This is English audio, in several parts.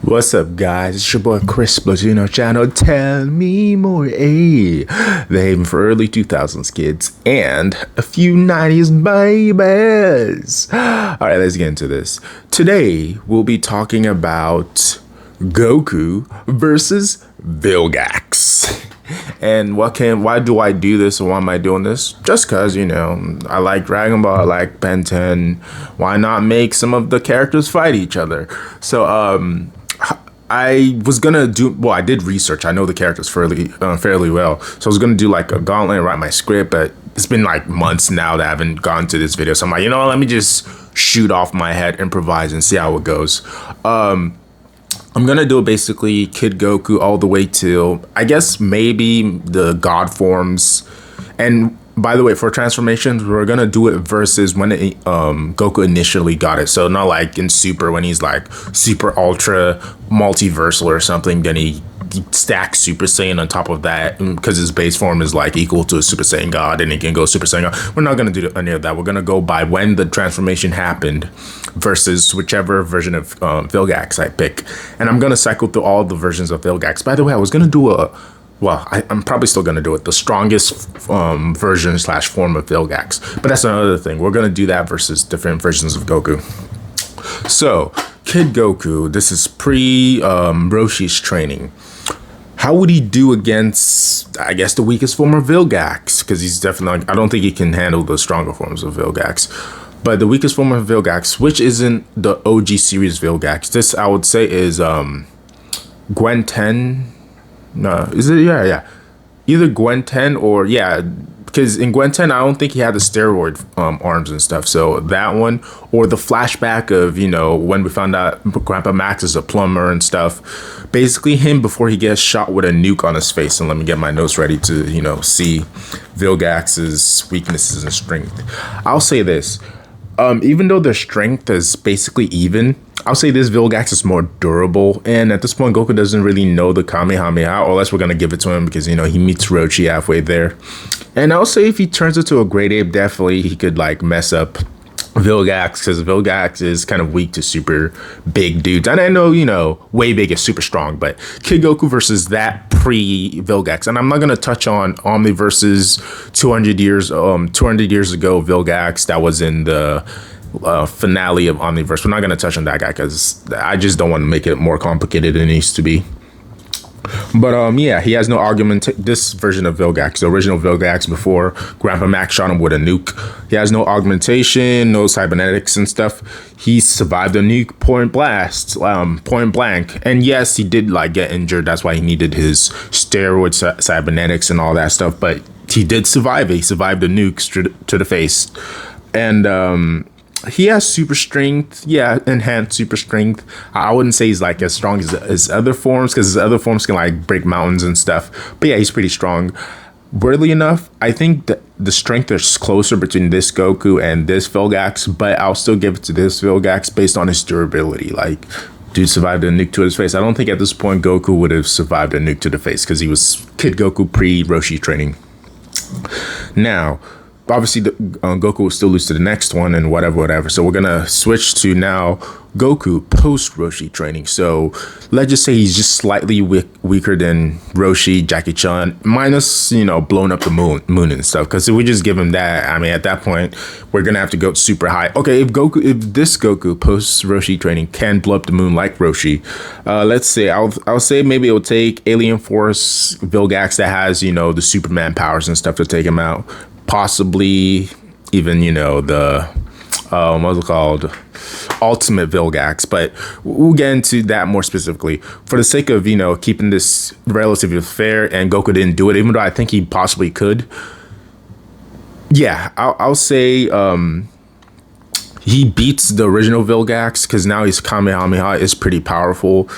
What's up, guys? It's your boy Chris Platoon channel. Tell me more, the haven for early 2000s kids and a few 90s babies. All right, let's get into this. Today we'll be talking about Goku versus Vilgax. And why do I do this, and why am I doing this? Just cause, I like Dragon Ball, I like Ben 10. Why not make some of the characters fight each other? So I was gonna I did research. I know the characters fairly well. So I was gonna do like a gauntlet and write my script, but it's been like months now that I haven't gone to this video. So I'm like, let me just shoot off my head, improvise, and see how it goes. I'm gonna do basically Kid Goku all the way till, I guess, maybe the God forms. And by the way, for transformations, we're gonna do it versus when Goku initially got it. So not like in Super when he's like super ultra multiversal or something. Then he stacks Super Saiyan on top of that because his base form is like equal to a Super Saiyan God, and he can go Super Saiyan God. We're not gonna do any of that. We're gonna go by when the transformation happened versus whichever version of Vilgax I pick. And I'm gonna cycle through all the versions of Vilgax. By the way, I was gonna do I'm probably still going to do it, the strongest version / form of Vilgax. But that's another thing. We're going to do that versus different versions of Goku. So, Kid Goku, this is pre-Roshi's training. How would he do against, I guess, the weakest form of Vilgax? Because he's definitely, I don't think he can handle the stronger forms of Vilgax. But the weakest form of Vilgax, which isn't the OG series Vilgax, this I would say is Gwen 10. No, is it? Yeah. Either Gwen 10 or, because in Gwen 10, I don't think he had the steroid arms and stuff. So that one, or the flashback of, when we found out Grandpa Max is a plumber and stuff. Basically, him before he gets shot with a nuke on his face. And let me get my notes ready to, see Vilgax's weaknesses and strength. I'll say this. Even though their strength is basically even, I'll say this Vilgax is more durable. And at this point, Goku doesn't really know the Kamehameha, unless we're going to give it to him because, he meets Rochi halfway there. And I'll say if he turns into a great ape, definitely he could like mess up Vilgax, because Vilgax is kind of weak to super big dudes. And I know, way big is super strong, but Kid Goku versus that pre-Vilgax. And I'm not going to touch on Omni versus 200 years ago Vilgax that was in the finale of Omniverse. We're not going to touch on that guy because I just don't want to make it more complicated than it needs to be. But he has no argument. This version of Vilgax, the original Vilgax before Grandpa Max shot him with a nuke, he has no augmentation, no cybernetics and stuff. He survived a nuke point blank. And yes, he did like get injured. That's why he needed his steroid cybernetics and all that stuff. But he did survive it. He survived the nuke to the face. And he has super strength, enhanced super strength. I wouldn't say he's like as strong as his other forms, because his other forms can like break mountains and stuff. But he's pretty strong. Weirdly enough, I think that the strength is closer between this Goku and this Vilgax, but I'll still give it to this Vilgax based on his durability. Like, dude survived a nuke to his face. I don't think at this point Goku would have survived a nuke to the face because he was Kid Goku pre-Roshi training. Now, obviously, Goku will still lose to the next one and whatever. So we're going to switch to now Goku post-Roshi training. So let's just say he's just slightly weaker than Roshi, Jackie Chan, minus, blowing up the moon and stuff. Because if we just give him that, I mean, at that point, we're going to have to go super high. Okay, if this Goku post-Roshi training can blow up the moon like Roshi, let's say, I'll say maybe it'll take Alien Force Vilgax that has, the Superman powers and stuff to take him out. Possibly even, the, what's it called? Ultimate Vilgax. But we'll get into that more specifically. For the sake of, keeping this relatively fair, and Goku didn't do it, even though I think he possibly could. Yeah, I'll say he beats the original Vilgax because now his Kamehameha is pretty powerful.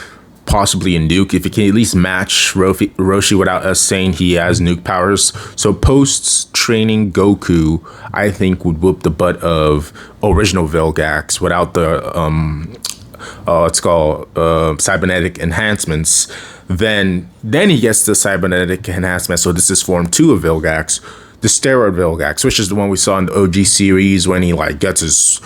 Possibly a nuke, if he can at least match Roshi without us saying he has nuke powers. So post-training Goku, I think, would whoop the butt of original Vilgax without the cybernetic enhancements. Then he gets the cybernetic enhancement. So this is form 2 of Vilgax, the steroid Vilgax, which is the one we saw in the OG series when he like gets his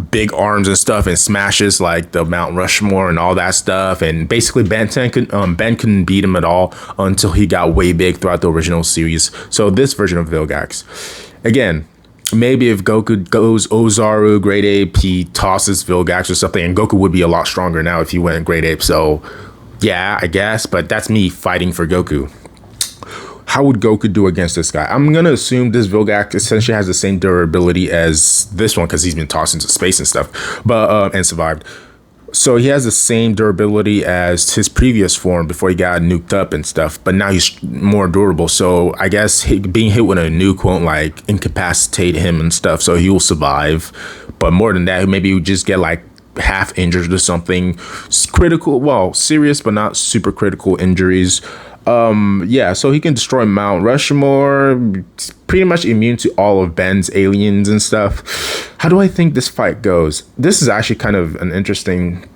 big arms and stuff and smashes like the Mount Rushmore and all that stuff. And basically Ben couldn't beat him at all until he got way big throughout the original series. So this version of Vilgax, again, maybe if Goku goes Ozaru, Great Ape, he tosses Vilgax or something, and Goku would be a lot stronger now if he went Great Ape. So yeah, I guess, but that's me fighting for Goku. How would Goku do against this guy? I'm going to assume this Vilgax essentially has the same durability as this one because he's been tossed into space and stuff, but and survived. So he has the same durability as his previous form before he got nuked up and stuff, but now he's more durable. So I guess being hit with a nuke won't like incapacitate him and stuff, so he will survive. But more than that, maybe he would just get like half injured or something. Critical, well, serious but not super critical injuries. Yeah, so he can destroy Mount Rushmore, pretty much immune to all of Ben's aliens and stuff. How do I think this fight goes? This is actually kind of an interesting,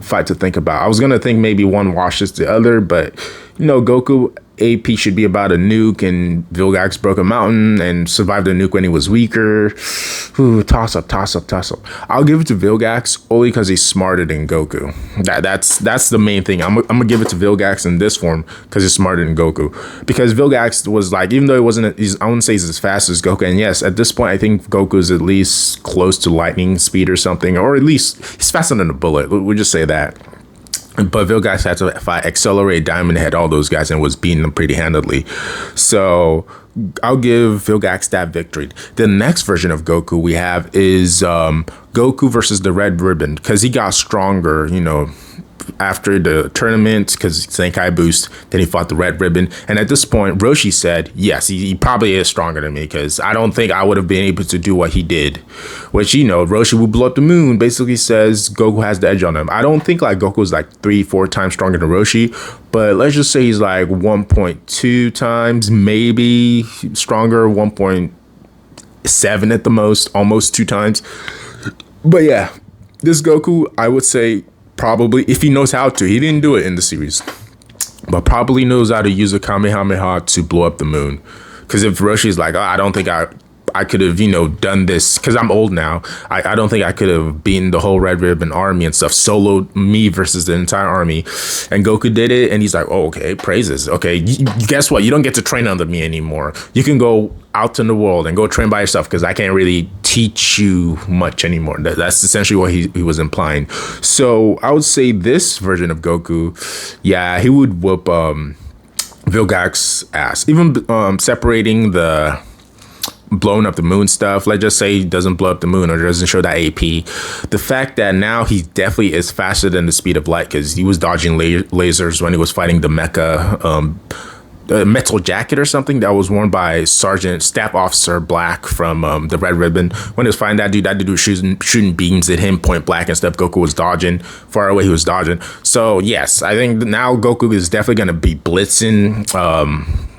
fight to think about. I was gonna think maybe one washes the other, but Goku AP should be about a nuke, and Vilgax broke a mountain and survived the nuke when he was weaker. Ooh, toss up. I'll give it to Vilgax only because he's smarter than Goku. That's the main thing. I'm gonna give it to Vilgax in this form because he's smarter than Goku. Because Vilgax was like, even though he wasn't, I wouldn't say he's as fast as Goku. And yes, at this point, I think Goku is at least close to lightning speed or something, or at least he's faster than a bullet. We'll just say that. But Vilgax had to fight Accelerate, Diamond Head, all those guys, and was beating them pretty handily. So I'll give Vilgax that victory. The next version of Goku we have is Goku versus the Red Ribbon, because he got stronger, after the tournament, because Zenkai boost. Then he fought the Red Ribbon, and at this point Roshi said yes, he probably is stronger than me, because I don't think I would have been able to do what he did, which Roshi would blow up the moon. Basically says Goku has the edge on him. I don't think like Goku is like 3-4 times stronger than Roshi, but let's just say he's like 1.2 times maybe stronger, 1.7 at the most, almost 2 times. But yeah, this Goku, I would say, probably, if he knows how to, he didn't do it in the series, but probably knows how to use a Kamehameha to blow up the moon. Because if Roshi's like, I don't think I could have, done this, because I'm old now. I don't think I could have beaten the whole Red Ribbon army and stuff, soloed me versus the entire army. And Goku did it, and he's like, oh, okay, praises. Okay, guess what? You don't get to train under me anymore. You can go out in the world and go train by yourself, because I can't really teach you much anymore. That's essentially what he was implying. So I would say this version of Goku, yeah, he would whoop Vilgax's ass. Even separating the blowing up the moon stuff, let's just say he doesn't blow up the moon or doesn't show that AP, the fact that now he definitely is faster than the speed of light, because he was dodging lasers when he was fighting the mecha metal jacket or something that was worn by Sergeant Staff Officer Black from the Red Ribbon. When he was fighting that dude was shooting beams at him point blank and stuff. Goku was dodging far away. He was dodging. So yes, I think now Goku is definitely going to be blitzing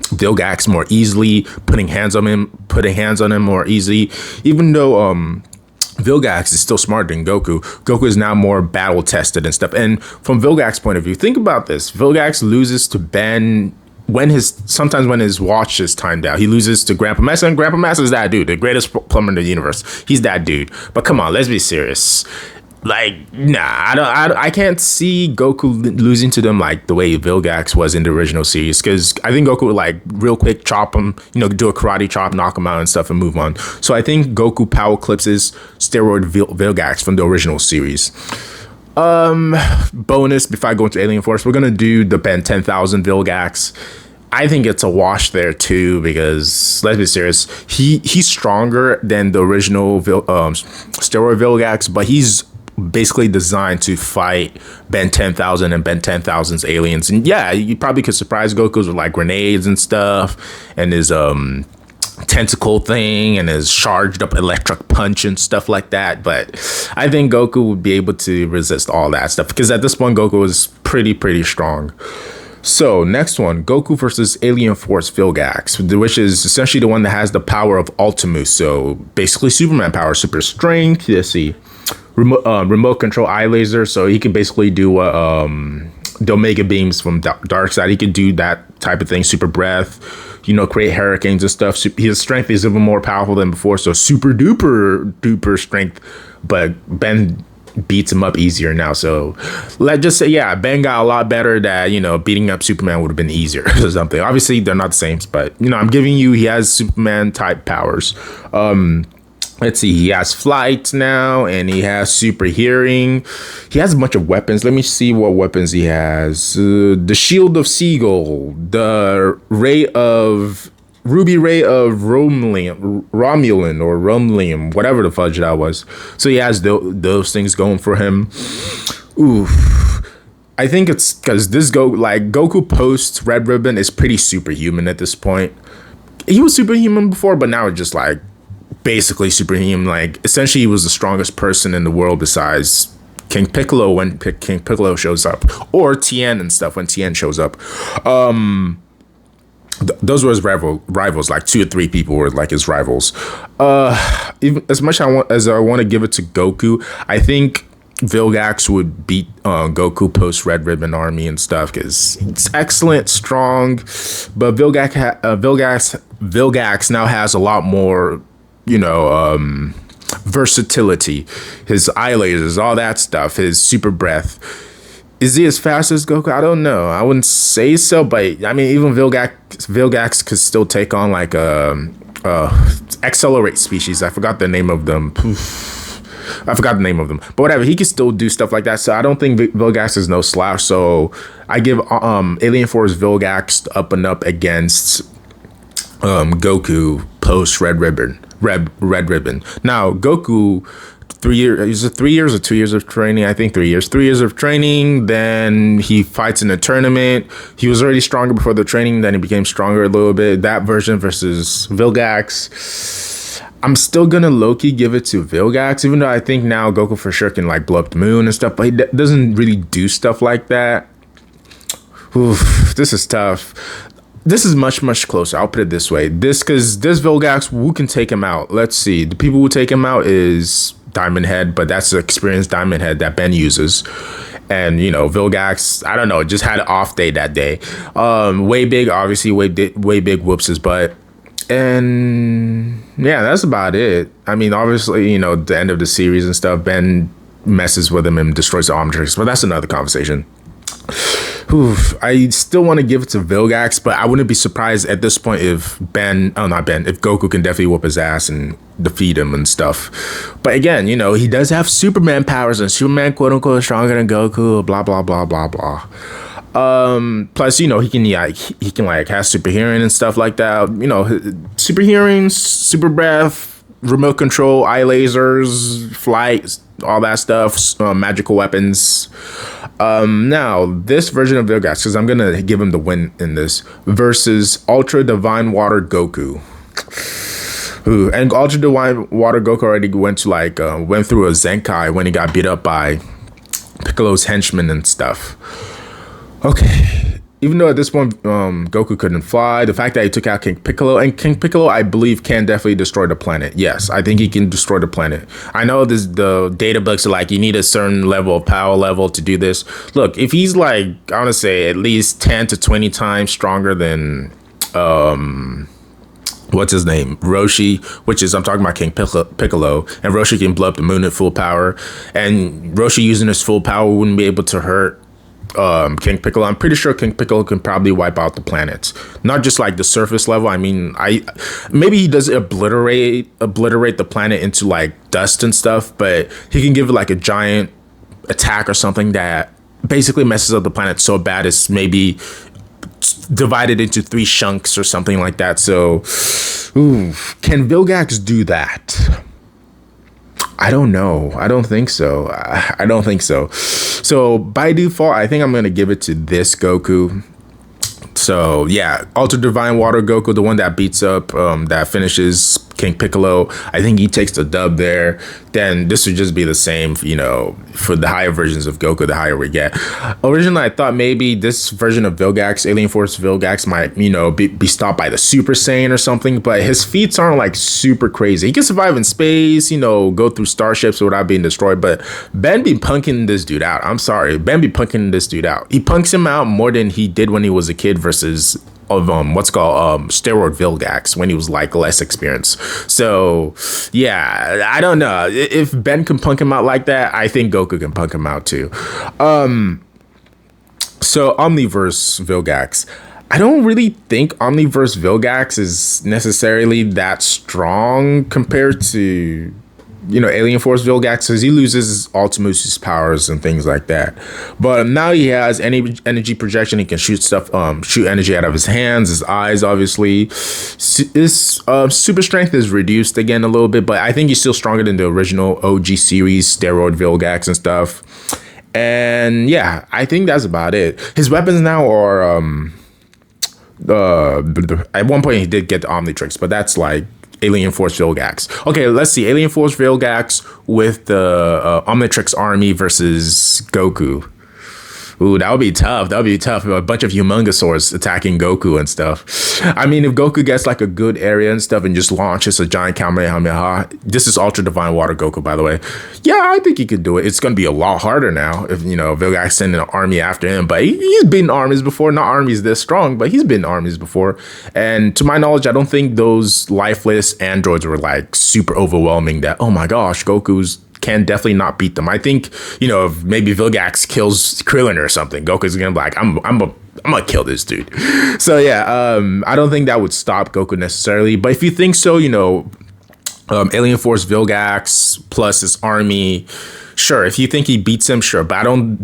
Vilgax more easily, putting hands on him more easily. Even though Vilgax is still smarter than Goku, Goku is now more battle tested and stuff. And from Vilgax's point of view, think about this: Vilgax loses to Ben sometimes when his watch is timed out. He loses to Grandpa Massa, and Grandpa Massa is that dude, the greatest plumber in the universe. He's that dude. But come on, let's be serious. Like, nah, I can't see Goku losing to them like the way Vilgax was in the original series, because I think Goku would like real quick chop him, do a karate chop, knock him out and stuff, and move on. So I think Goku power eclipses steroid Vilgax from the original series. Bonus, before I go into Alien Force, we're gonna do the Ben 10,000 Vilgax. I think it's a wash there too, because let's be serious, he's stronger than the original steroid Vilgax, but he's basically designed to fight Ben 10,000 and Ben 10,000's aliens. And yeah, you probably could surprise Goku's with like grenades and stuff, and his tentacle thing and his charged up electric punch and stuff like that. But I think Goku would be able to resist all that stuff, because at this point Goku is pretty strong. So next one, Goku versus Alien Force Vilgax, which is essentially the one that has the power of Ultimus. So basically Superman power, super strength. Let's see, remote control eye laser. So he can basically do the Omega beams from Darkseid. He could do that type of thing. Super breath, create hurricanes and stuff. His strength is even more powerful than before, so super duper strength. But Ben beats him up easier now. So let's just say, yeah, Ben got a lot better. That beating up Superman would have been easier or something. Obviously, they're not the same, but I'm giving you, he has Superman type powers. Let's see, he has flight now, and he has super hearing. He has a bunch of weapons. Let me see what weapons he has. The Shield of Seagull, the Ruby Ray of Romulan, whatever the fudge that was. So he has those things going for him. Oof. I think it's because Goku post Red Ribbon is pretty superhuman at this point. He was superhuman before, but now it's just like basically superhuman. Like essentially he was the strongest person in the world besides King Piccolo when King Piccolo shows up, or Tien and stuff when Tien shows up. Those were his rivals. Like 2 or 3 people were like his rivals. Even as much as I want to give it to Goku, I think Vilgax would beat Goku post Red Ribbon Army and stuff because it's excellent, strong, but Vilgax now has a lot more, versatility. His eye lasers, all that stuff, his super breath. Is he as fast as Goku? I don't know. I wouldn't say so, but I mean, even Vilgax could still take on like accelerate species. I forgot the name of them. But whatever, he can still do stuff like that. So I don't think Vilgax is no slouch. So I give Alien Force Vilgax up and up against Goku post Red Ribbon. Now Goku, 3 years. Is it 3 years or 2 years of training? I think 3 years. 3 years of training. Then he fights in a tournament. He was already stronger before the training. Then he became stronger a little bit. That version versus Vilgax. I'm still gonna low-key give it to Vilgax, even though I think now Goku for sure can like blow up the moon and stuff, but he doesn't really do stuff like that. Oof, this is tough. This is much closer. I'll put it this way. Because this Vilgax, who can take him out? Let's see. The people who take him out is Diamond Head, but that's the experienced Diamond Head that Ben uses. And, Vilgax, I don't know, just had an off day that day. Way big, obviously, way big whoops his butt. And yeah, that's about it. I mean, obviously, the end of the series and stuff, Ben messes with him and destroys the Omnitrix, but that's another conversation. Oof, I still want to give it to Vilgax, but I wouldn't be surprised at this point if if Goku can definitely whoop his ass and defeat him and stuff. But again, he does have Superman powers, and Superman, quote unquote, is stronger than Goku, blah, blah, blah, blah, blah. Plus, he can have super hearing and stuff like that. Super hearing, super breath, remote control, eye lasers, flight, all that stuff, magical weapons. Now this version of Vilgax, because I'm gonna give him the win in this, versus Ultra Divine Water Goku. Ooh, and Ultra Divine Water Goku already went through a Zenkai when he got beat up by Piccolo's henchmen and stuff. Okay. Even though at this point Goku couldn't fly, the fact that he took out King Piccolo, and King Piccolo, I believe, can definitely destroy the planet. Yes, I think he can destroy the planet. I know the data books are like, you need a certain level of power level to do this. Look, if he's like, I want to say at least 10 to 20 times stronger than, what's his name? Roshi, I'm talking about King Piccolo, and Roshi can blow up the moon at full power, and Roshi using his full power wouldn't be able to hurt King Piccolo. I'm pretty sure King Piccolo can probably wipe out the planets, not just like the surface level. I mean, maybe he does obliterate the planet into like dust and stuff, but he can give it like a giant attack or something that basically messes up the planet so bad it's maybe divided into 3 chunks or something like that. So, can Vilgax do that? I don't know. I don't think so. So by default, I think I'm going to give it to this Goku. So yeah, Ultra Divine Water Goku, the one that beats up, that finishes King Piccolo. I think he takes the dub there. Then this would just be the same, for the higher versions of Goku, the higher we get. Originally, I thought maybe this version of Vilgax, Alien Force Vilgax, might, be stopped by the Super Saiyan or something, but his feats aren't like super crazy. He can survive in space, go through starships without being destroyed, but Ben be punking this dude out. I'm sorry, Ben be punking this dude out. He punks him out more than he did when he was a kid versus what's called steroid Vilgax when he was like less experienced. So yeah, I don't know if Ben can punk him out like that. I think Goku can punk him out too. So Omniverse Vilgax. I don't really think Omniverse Vilgax is necessarily that strong compared to, Alien Force Vilgax, because he loses Ultimus's powers and things like that. But now he has any energy projection. He can shoot stuff, shoot energy out of his hands, his eyes, obviously. His super strength is reduced again a little bit, but I think he's still stronger than the original OG series, steroid Vilgax and stuff. And yeah, I think that's about it. His weapons now are at one point he did get the Omnitrix, but that's like Alien Force Vilgax. Okay, let's see. Alien Force Vilgax with the Omnitrix army versus Goku. Ooh, that would be tough. That would be tough. A bunch of Humongosaurs attacking Goku and stuff. I mean, if Goku gets like a good area and stuff and just launches a giant Kamehameha, this is Ultra Divine Water Goku, by the way. Yeah, I think he could do it. It's going to be a lot harder now if, Vilgax sending an army after him. But he's been armies before. Not armies this strong, but he's been armies before. And to my knowledge, I don't think those lifeless androids were like super overwhelming that, oh my gosh, Goku's can definitely not beat them. I think, if maybe Vilgax kills Krillin or something, Goku's gonna be like, I'm gonna kill this dude. So yeah, I don't think that would stop Goku necessarily. But if you think so, Alien Force Vilgax plus his army, sure. If you think he beats him, sure. But I don't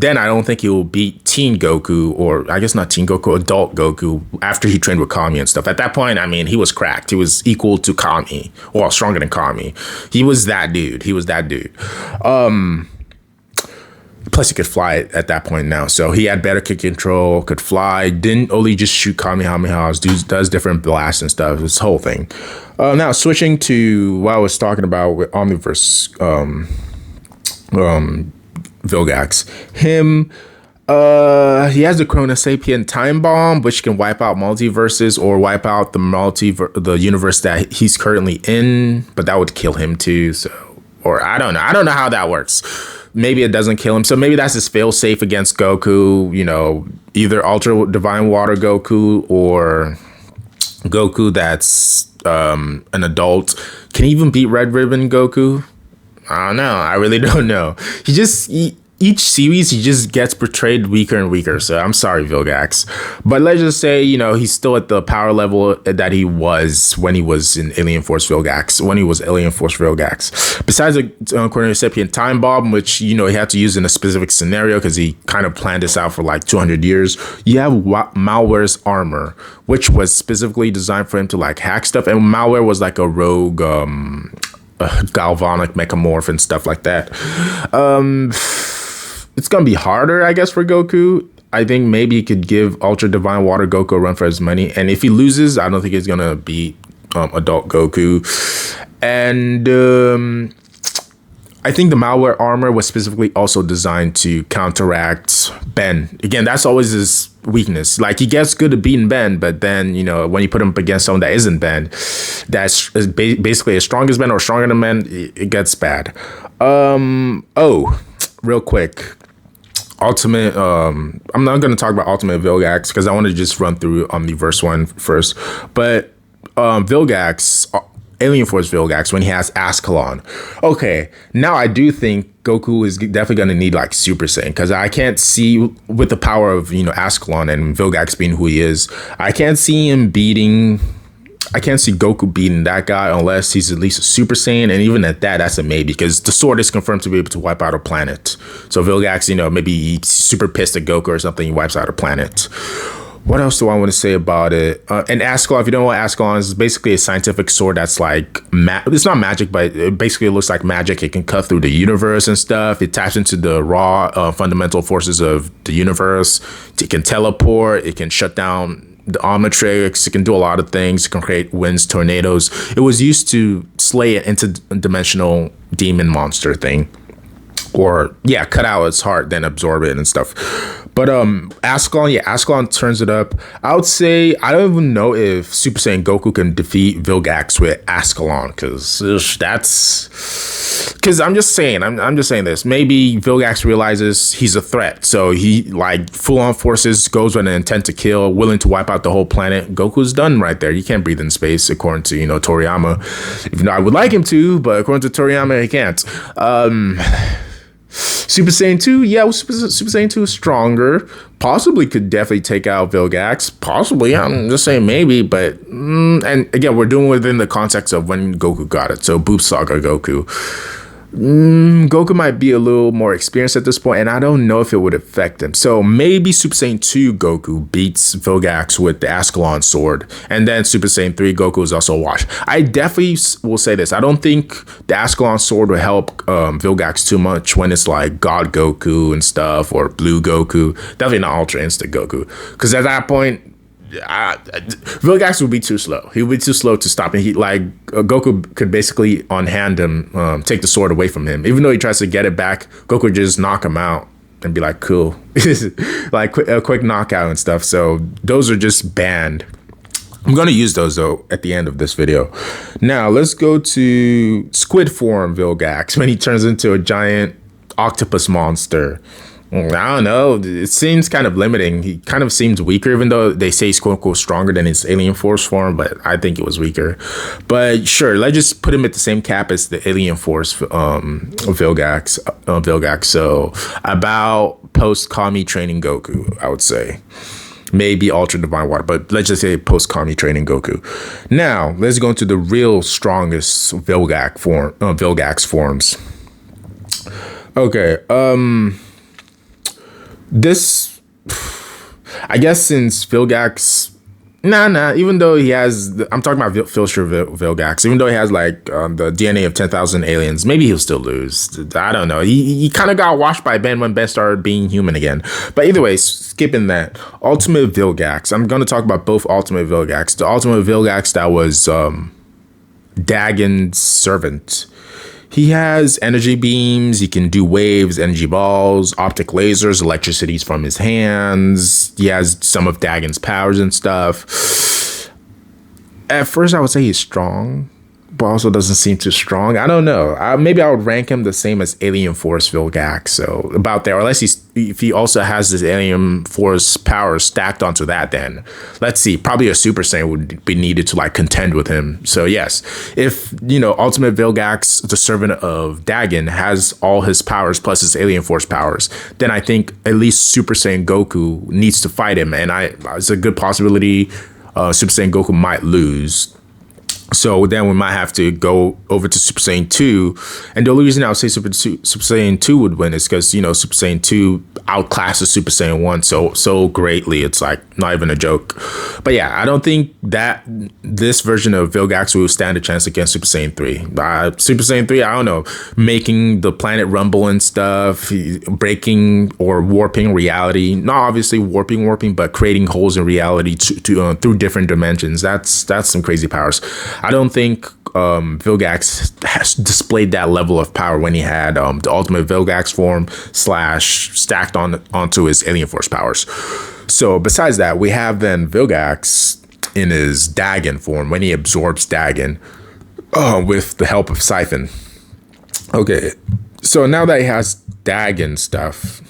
think he will beat Teen Goku, or I guess not Teen Goku, Adult Goku, after he trained with Kami and stuff. At that point, I mean, he was cracked. He was equal to Kami, or stronger than Kami. He was that dude. Plus, he could fly at that point now. So he had better kick control, could fly, didn't only just shoot Kamehamehas, does different blasts and stuff. This whole thing. Now, switching to what I was talking about with Omniverse Vilgax. Him, he has the Chronosapien time bomb, which can wipe out multiverses or wipe out the universe that he's currently in, but that would kill him too. So, or I don't know how that works. Maybe it doesn't kill him. So maybe that's his fail safe against Goku, either Ultra Divine Water Goku or Goku that's an adult. Can he even beat Red Ribbon Goku? I don't know. I really don't know. Each series, he just gets portrayed weaker and weaker. So I'm sorry, Vilgax. But let's just say, he's still at the power level that he was when he was in Alien Force Vilgax, Besides the Chronosapien time bomb, which, he had to use in a specific scenario because he kind of planned this out for like 200 years. You have Malware's armor, which was specifically designed for him to like hack stuff. And Malware was like a rogue galvanic mechamorph and stuff like that. It's gonna be harder, I guess, for Goku. I think maybe he could give Ultra Divine Water Goku a run for his money, and if he loses, I don't think he's gonna beat Adult Goku. And I think the Malware armor was specifically also designed to counteract Ben. Again, that's always his weakness. Like, he gets good at beating Ben, but then, when you put him up against someone that isn't Ben, that's basically as strong as Ben or stronger than Ben, it gets bad. Real quick. Ultimate, I'm not going to talk about Ultimate Vilgax because I want to just run through Omniverse one first. But Vilgax, Alien Force Vilgax, when he has Ascalon. Okay, now I do think Goku is definitely going to need like Super Saiyan, because I can't see, with the power of, Ascalon and Vilgax being who he is, I can't see Goku beating that guy unless he's at least a Super Saiyan, and even at that, that's a maybe, because the sword is confirmed to be able to wipe out a planet. So Vilgax, maybe he's super pissed at Goku or something, he wipes out a planet. What else do I want to say about it? And Ascalon, if you don't know what Ascalon is, it's basically a scientific sword that's like, it's not magic, but it basically looks like magic. It can cut through the universe and stuff. It taps into the raw fundamental forces of the universe. It can teleport. It can shut down the Omnitrix. It can do a lot of things. It can create winds, tornadoes. It was used to slay an interdimensional demon monster thing. or yeah, cut out its heart, then absorb it and stuff. But Ascalon turns it up. I would say I don't even know if Super Saiyan Goku can defeat Vilgax with Ascalon, because I'm just saying this. Maybe Vilgax realizes he's a threat, so he like full on forces goes with an intent to kill, willing to wipe out the whole planet. Goku's done right there. He can't breathe in space, according to Toriyama. Even though I would like him to, but according to Toriyama, he can't. Super Saiyan 2, yeah, Super Saiyan 2 is stronger. Possibly could definitely take out Vilgax. Possibly, I'm just saying maybe, but and again, we're doing within the context of when Goku got it. So Boop Saga Goku. Goku might be a little more experienced at this point, and I don't know if it would affect him. So maybe Super Saiyan 2 Goku beats Vilgax with the Ascalon sword, and then Super Saiyan 3 Goku is also washed. I definitely will say this. I don't think the Ascalon sword will help Vilgax too much when it's like God Goku and stuff, or Blue Goku. Definitely not Ultra Instinct Goku, because at that point, Vilgax would be too slow. He would be too slow to stop him. Goku could basically on hand him, take the sword away from him. Even though he tries to get it back, Goku would just knock him out and be like, cool. Like a quick knockout and stuff. So those are just banned. I'm going to use those though at the end of this video. Now let's go to Squid form Vilgax when he turns into a giant octopus monster. I don't know. It seems kind of limiting. He kind of seems weaker, even though they say he's quote unquote stronger than his alien force form, but I think it was weaker. But sure, let's just put him at the same cap as the alien force Vilgax. So about post Kami training Goku, I would say. Maybe Ultra Divine Water, but let's just say post Kami training Goku. Now let's go into the real strongest Vilgax forms. Okay. This, I guess, since Vilgax, even though he has, I'm talking about Filcher Vilgax, even though he has like the DNA of 10,000 aliens, maybe he'll still lose. I don't know. He kind of got washed by Ben when Ben started being human again. But either way, skipping that, Ultimate Vilgax. I'm going to talk about both Ultimate Vilgax. The Ultimate Vilgax that was Dagon's servant. He has energy beams, he can do waves, energy balls, optic lasers, electricities from his hands. He has some of Dagon's powers and stuff. At first, I would say he's strong, but also doesn't seem too strong. I don't know. Maybe I would rank him the same as Alien Force Vilgax, so about there. Or unless if he also has this Alien Force power stacked onto that, then let's see. Probably a Super Saiyan would be needed to like contend with him. So yes, if Ultimate Vilgax, the servant of Dagon, has all his powers plus his Alien Force powers, then I think at least Super Saiyan Goku needs to fight him, and it's a good possibility Super Saiyan Goku might lose. So then we might have to go over to Super Saiyan 2. And the only reason I would say Super Saiyan 2 would win is because, Super Saiyan 2 outclasses Super Saiyan 1 so greatly. It's like not even a joke. But yeah, I don't think that this version of Vilgax will stand a chance against Super Saiyan 3. Super Saiyan 3, I don't know, making the planet rumble and stuff, breaking or warping reality. Not obviously warping, but creating holes in reality through different dimensions. That's some crazy powers. I don't think Vilgax has displayed that level of power when he had the Ultimate Vilgax form / stacked onto his Alien Force powers. So besides that, we have then Vilgax in his Dagon form when he absorbs Dagon with the help of Siphon. Okay, so now that he has Dagon stuff,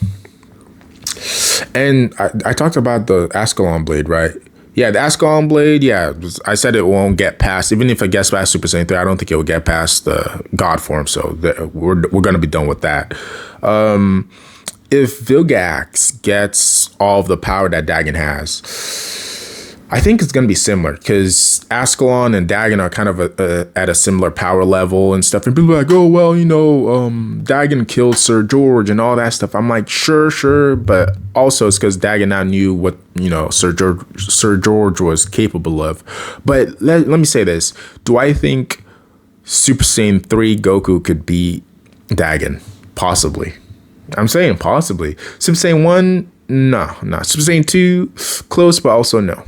and I talked about the Ascalon blade, right? Yeah, the Ascalon blade, yeah, I said it won't get past, even if it gets past Super Saiyan 3, I don't think it will get past the God form, so we're going to be done with that. If Vilgax gets all of the power that Dagon has, I think it's going to be similar, because Ascalon and Dagon are kind of at a similar power level and stuff. And people are like, oh, well, Dagon killed Sir George and all that stuff. I'm like, sure. But also it's because Dagon now knew what, Sir George was capable of. But let me say this. Do I think Super Saiyan 3 Goku could beat Dagon? Possibly. I'm saying possibly. Super Saiyan 1... No. Super Saiyan 2, close, but also no.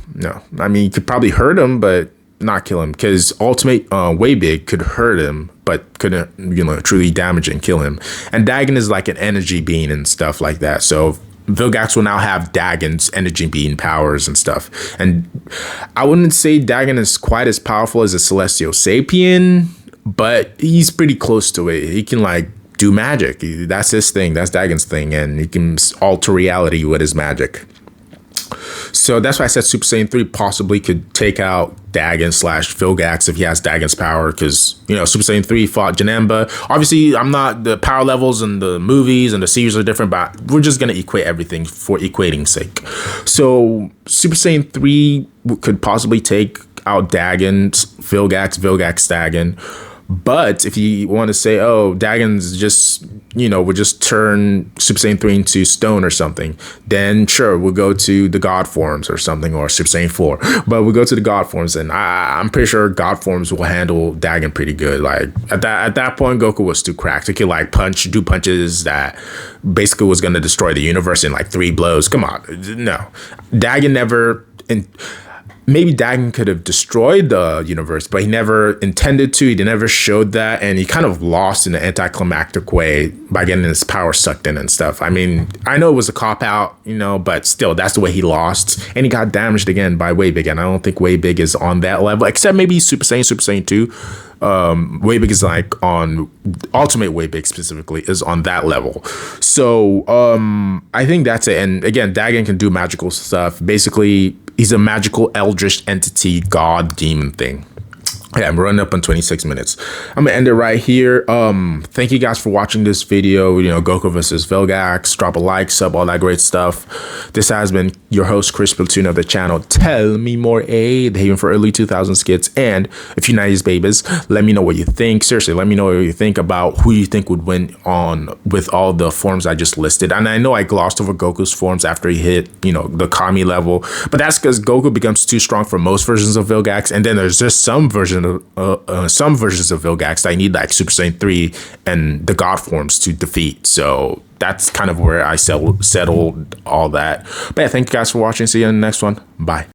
I mean, you could probably hurt him, but not kill him, because ultimate way big could hurt him, but couldn't, truly damage and kill him. And Dagon is like an energy being and stuff like that. So Vilgax will now have Dagon's energy being powers and stuff. And I wouldn't say Dagon is quite as powerful as a Celestial Sapien, but he's pretty close to it. He can like do magic. That's his thing. That's Dagon's thing. And he can alter reality with his magic. So that's why I said Super Saiyan 3 possibly could take out Dagon / Vilgax if he has Dagon's power, because, Super Saiyan 3 fought Janemba. Obviously, the power levels in the movies and the series are different, but we're just going to equate everything for equating sake. So Super Saiyan 3 could possibly take out Dagon, Vilgax, Dagon. But if you want to say, oh, Dagon's just, would just turn Super Saiyan 3 into stone or something, then sure, we'll go to the God forms or something, or Super Saiyan 4. But we'll go to the God forms, and I'm pretty sure God forms will handle Dagon pretty good. Like, at that point, Goku was too cracked. He could, like, do punches that basically was going to destroy the universe in, like, 3 blows. Come on. No. Dagon never... Maybe Dagon could have destroyed the universe, but he never intended to. He never showed that, and he kind of lost in an anticlimactic way by getting his power sucked in and stuff. I mean, I know it was a cop-out, but still, that's the way he lost. And he got damaged again by Way Big, and I don't think Way Big is on that level, except maybe Super Saiyan 2. Way Big is like on Ultimate Way Big specifically is on that level. So I think that's it. And again, Dagon can do magical stuff. Basically, he's a magical eldritch entity, god, demon thing. Yeah, I'm running up on 26 minutes. I'm gonna end it right here. Thank you guys for watching this video. Goku versus Vilgax. Drop a like, sub, all that great stuff. This has been your host, Chris Platoon of the channel Tell Me More A, the haven for early 2000s kids. And if you're 90s babies, let me know what you think. Seriously, let me know what you think about who you think would win on with all the forms I just listed. And I know I glossed over Goku's forms after he hit, the Kami level, but that's because Goku becomes too strong for most versions of Vilgax. And then there's just some versions of Vilgax that I need like Super Saiyan 3 and the God forms to defeat. So that's kind of where I settled all that. But yeah, thank you guys for watching. See you in the next one. Bye.